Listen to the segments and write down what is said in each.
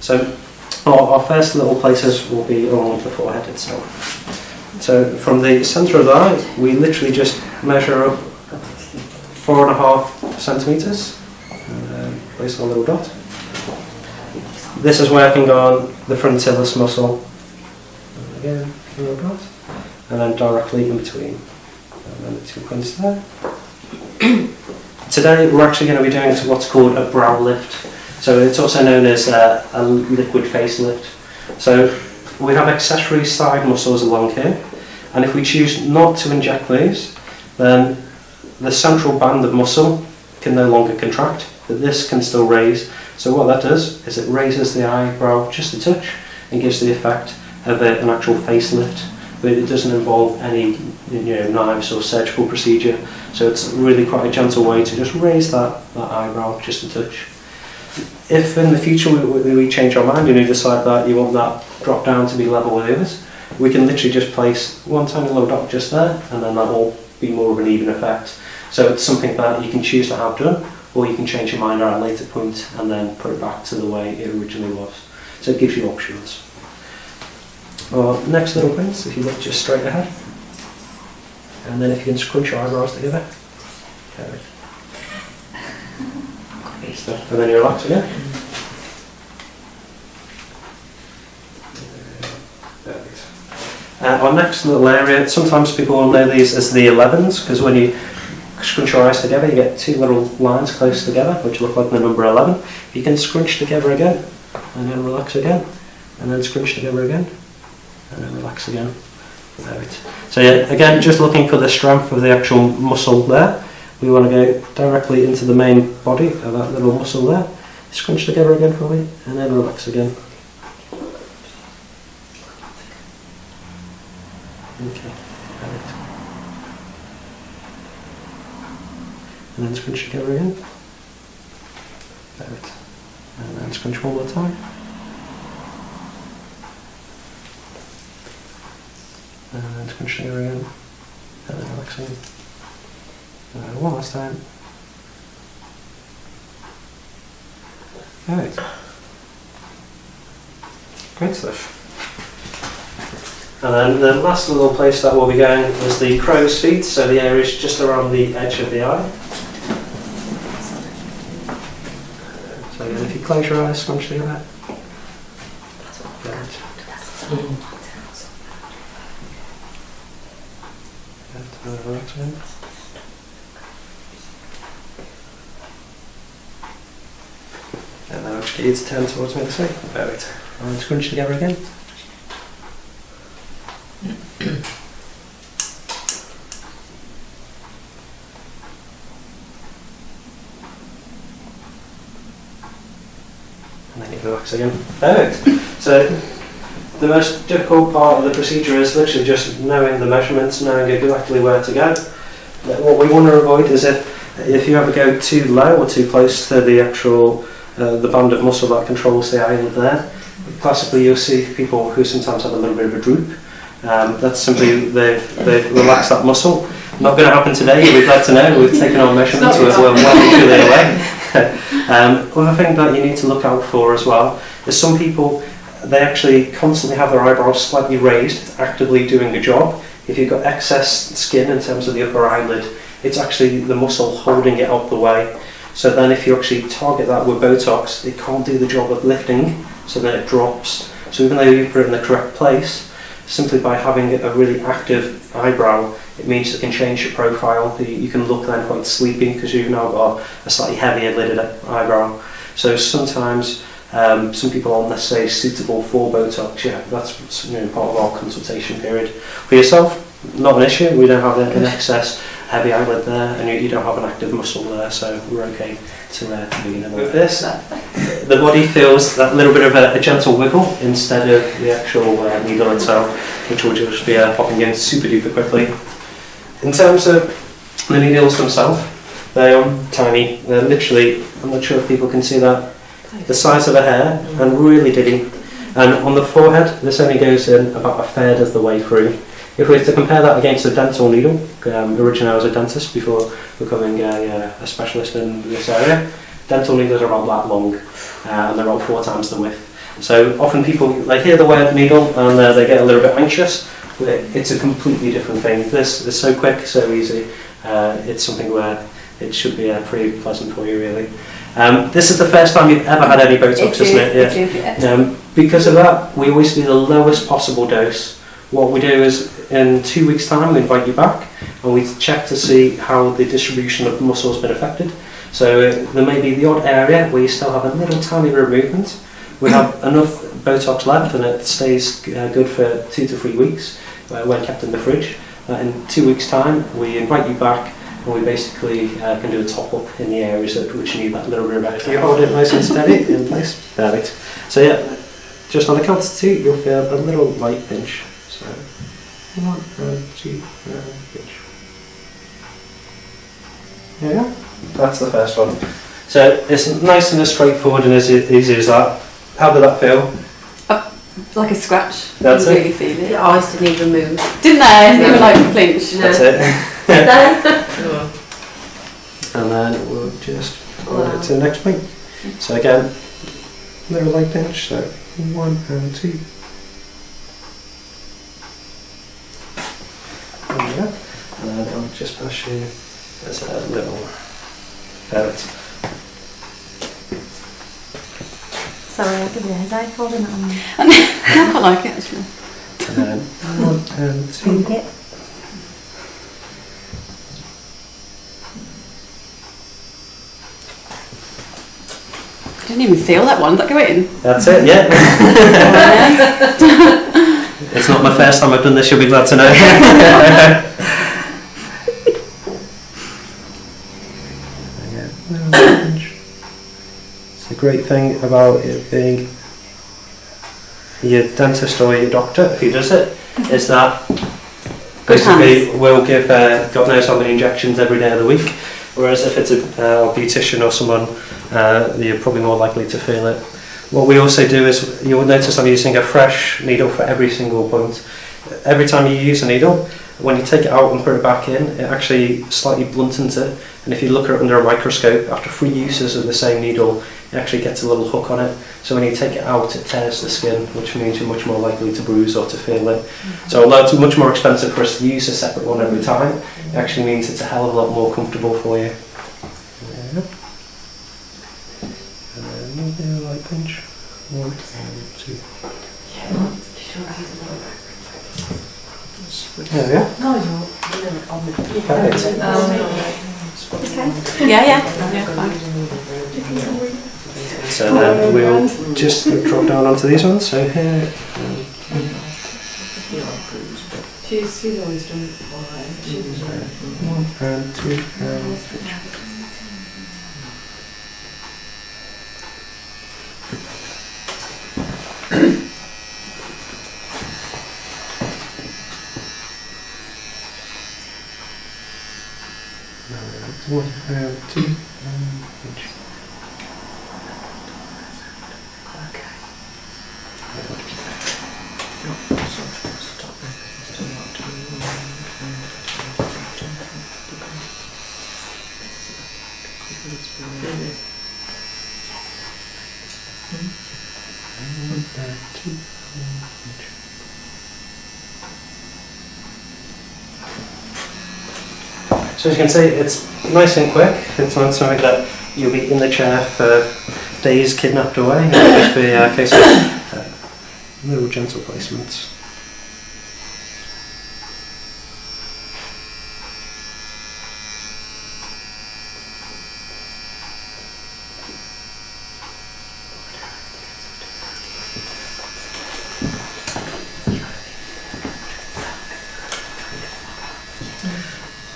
So our first little places will be along the forehead itself. So from the centre of the eye, we literally just measure up 4.5 centimetres and place our little dot. This is working on the frontilis muscle. And again, a little dot. And then directly in between. And then the 2 points there. Today we're actually going to be doing what's called a brow lift. So it's also known as a liquid facelift. So we have accessory side muscles along here, and if we choose not to inject these, then the central band of muscle can no longer contract, but this can still raise. So what that does is it raises the eyebrow just a touch and gives the effect of an actual facelift, but it doesn't involve any knives or surgical procedure. So it's really quite a gentle way to just raise that eyebrow just a touch. If in the future we change our mind and we decide that you want that drop down to be level with the others, we can literally just place one tiny little dot just there, and then that will be more of an even effect. So it's something that you can choose to have done, or you can change your mind at a later point and then put it back to the way it originally was. So it gives you options. Our next little points, if you look just straight ahead, and then if you can scrunch your eyebrows together. Okay. And then you relax again. Our next little area, sometimes people will know these as the 11s, because when you scrunch your eyes together you get 2 little lines close together which look like the number 11. You can scrunch together again, and then relax again, and then scrunch together again, and then relax again. So yeah, again, just looking for the strength of the actual muscle there. We want to go directly into the main body of that little muscle there. Scrunch together again for me, and then relax again. Okay. And then scrunch together again. And then scrunch one more time. And then scrunch together again. And then relaxing. One last time. Alright. Great stuff. And then the last little place that we'll be going is the crow's feet, so the area is just around the edge of the eye. So again, if you close your eyes, scrunch together. Relax again. And then I'll just get you to turn towards me this way. Perfect. And scrunch together again. And then you relax again. Perfect. So the most difficult part of the procedure is literally just knowing the measurements, knowing exactly where to go. What we want to avoid is if you ever go too low or too close to the actual the band of muscle that controls the eyelid there. Classically, you'll see people who sometimes have a little bit of a droop. That's simply they've relaxed that muscle. Not going to happen today. We'd like to know. We've taken our measurements. We're well and truly away. Other thing that you need to look out for as well is some people, they actually constantly have their eyebrows slightly raised, actively doing a job. If you've got excess skin in terms of the upper eyelid, it's actually the muscle holding it out the way. So then if you actually target that with Botox, it can't do the job of lifting, so then it drops. So even though you put it in the correct place, simply by having a really active eyebrow, it means it can change your profile. You can look then quite sleepy because you've now got a slightly heavier lidded eyebrow. So sometimes some people aren't necessarily suitable for Botox. Yeah, that's part of our consultation period. For yourself, not an issue. We don't have an excess heavy eyelid there, and you don't have an active muscle there, so we're okay to begin with this. The body feels that little bit of a gentle wiggle instead of the actual needle itself, which will just be popping in super duper quickly. In terms of the needles themselves, they are tiny. They're literally, I'm not sure if people can see that, the size of a hair, and really diddy. And on the forehead, this only goes in about a third of the way through. If we were to compare that against a dental needle, originally I was a dentist before becoming a specialist in this area, dental needles are about that long, and they're about 4 times the width. So often people, they hear the word needle and they get a little bit anxious, but it's a completely different thing. This is so quick, so easy. It's something where it should be pretty pleasant for you, really. This is the first time you've ever had any Botox, isn't it? Yeah. Because of that, we always do the lowest possible dose. What we do is, in 2 weeks' time, we invite you back and we check to see how the distribution of muscle has been affected. So there may be the odd area where you still have a little tiny bit of movement. We have enough Botox left and it stays good for 2 to 3 weeks when kept in the fridge. In 2 weeks' time, we invite you back and we basically can do a top-up in the areas which need that little bit of extra. You hold it nice and steady in place. Perfect. So yeah, just on the count of 2, you'll feel a little light pinch. So 1 and 2 and pinch. Yeah, that's the first one. So it's nice and as straightforward and as easy as that. How did that feel? Like a scratch. That's it. Really feel it. Your eyes didn't even move. Didn't they? They were like a flinch. That's it. No. And then we'll just hold it to the next point. So again, little light pinch. So 1 and 2. There we go. And then I'll just push you as a little ferret. Sorry, I'll give you a headache holding it on me. I quite like it actually. And then 1 and 2. It. I didn't even feel that one. Did that go in? That's it, yeah. It's not my first time I've done this, you'll be glad to know. It's a great thing about it being your dentist or your doctor who does it, is that basically we'll give God knows how many injections every day of the week, whereas if it's a beautician or someone, you're probably more likely to feel it. What we also do is, you'll notice I'm using a fresh needle for every single point. Every time you use a needle, when you take it out and put it back in, it actually slightly bluntens it, and if you look at it under a microscope, after 3 uses of the same needle, it actually gets a little hook on it. So when you take it out, it tears the skin, which means you're much more likely to bruise or to feel it. So although it's much more expensive for us to use a separate one every time, it actually means it's a hell of a lot more comfortable for you. And then a light pinch. 1 and 2. There we are. Perfect. Yeah. So then we'll just drop down onto these ones. So here. She's always done it before. 1 and 2 and One and 2 and pinch. So as you can see, it's nice and quick. It's not something that you'll be in the chair for days kidnapped away. It'll just be a case of little gentle placements.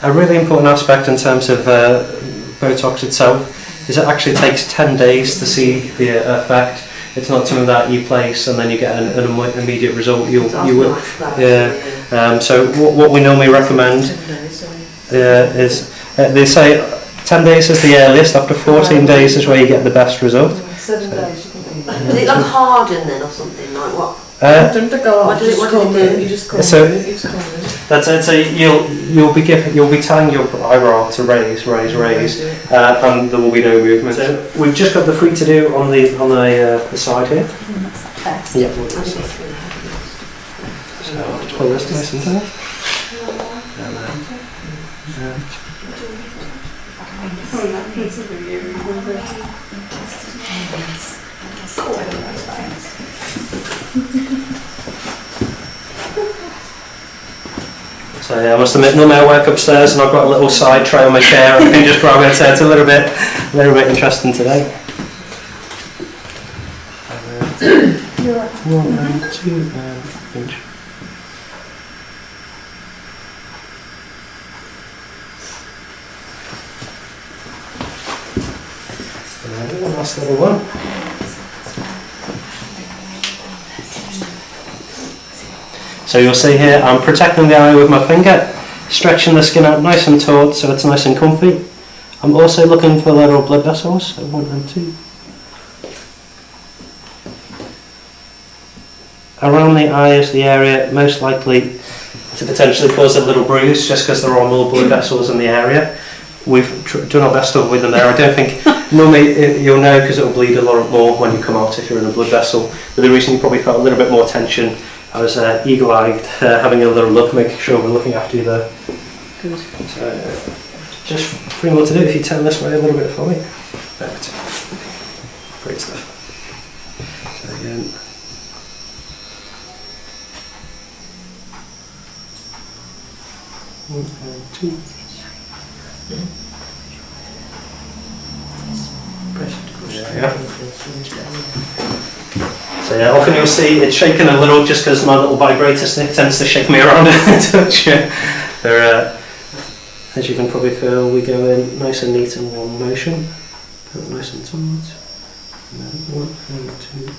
A really important aspect in terms of Botox itself is it actually takes 10 days to see the effect. It's not something that you place and then you get an immediate result. You will. Yeah. So what we normally recommend is they say 10 days is the earliest. After 14 days is where you get the best result. 7 days. Is it like harden then or something like what? Don't they go What out? did it- what did it do? You just come So- in, it's coming. That's it. So you'll be telling your eyebrow to raise, and there will be no movement. So we've just got the free to do on the side here. First. Yeah. We'll do so. So I'll just pull this nice and tight. And then, so yeah, I must admit, no more work upstairs, and I've got a little side tray on my chair. I can just grab it. So it's a little bit interesting today. One and two and inch. And then one last little one. So you'll see here, I'm protecting the eye with my finger, stretching the skin out nice and taut so it's nice and comfy. I'm also looking for little blood vessels, so 1 and 2. Around the eye is the area most likely to potentially cause a little bruise just because there are more blood vessels in the area. We've done our best to avoid them there. I don't think, normally you'll know because it'll bleed a lot more when you come out if you're in a blood vessel. But the reason you probably felt a little bit more tension, I was eagle-eyed, having a little look, making sure we're looking after you there. Good. So, just 3 more to do if you turn this way a little bit for me. Perfect. Great stuff. So again. One and two. So yeah, often you'll see it's shaking a little just because my little vibrator stick tends to shake me around and touch you. As you can probably feel, we go in nice and neat in one motion. Put it nice and taut. And then 1 and 2.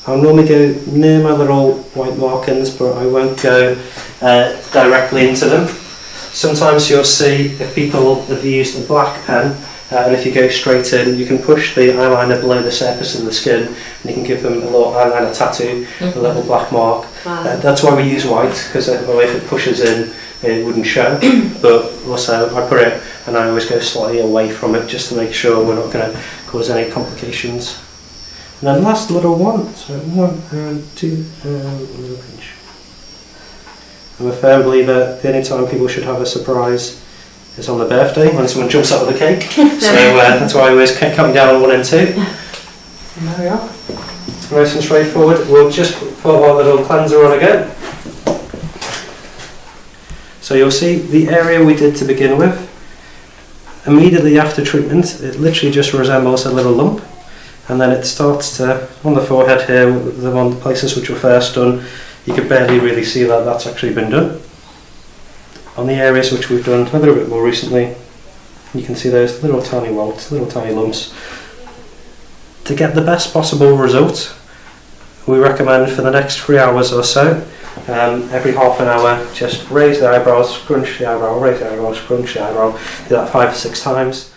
I'll normally go near my little white markings, but I won't go directly into them. Sometimes you'll see if people have used a black pen, and if you go straight in, you can push the eyeliner below the surface of the skin, and you can give them a little eyeliner tattoo, a little black mark. Wow. That's why we use white, because if it pushes in, it wouldn't show. But also, I put it, and I always go slightly away from it, just to make sure we're not going to cause any complications. And then last little one, so 1 and 2 and a little pinch. I'm a firm believer the only time people should have a surprise is on their birthday, when someone jumps out of the cake. So that's why I always cut me down on 1 and 2. And there we are. Nice and straightforward. We'll just put our little cleanser on again. So you'll see the area we did to begin with. Immediately after treatment, it literally just resembles a little lump. And then it starts to, on the forehead here, the one places which were first done, you could barely really see that that's actually been done. On the areas which we've done a little bit more recently, you can see those little tiny welts, little tiny lumps. To get the best possible result, we recommend for the next 3 hours or so, every half an hour, just raise the eyebrows, scrunch the eyebrow, raise the eyebrows, scrunch the eyebrow, do that 5 or 6 times.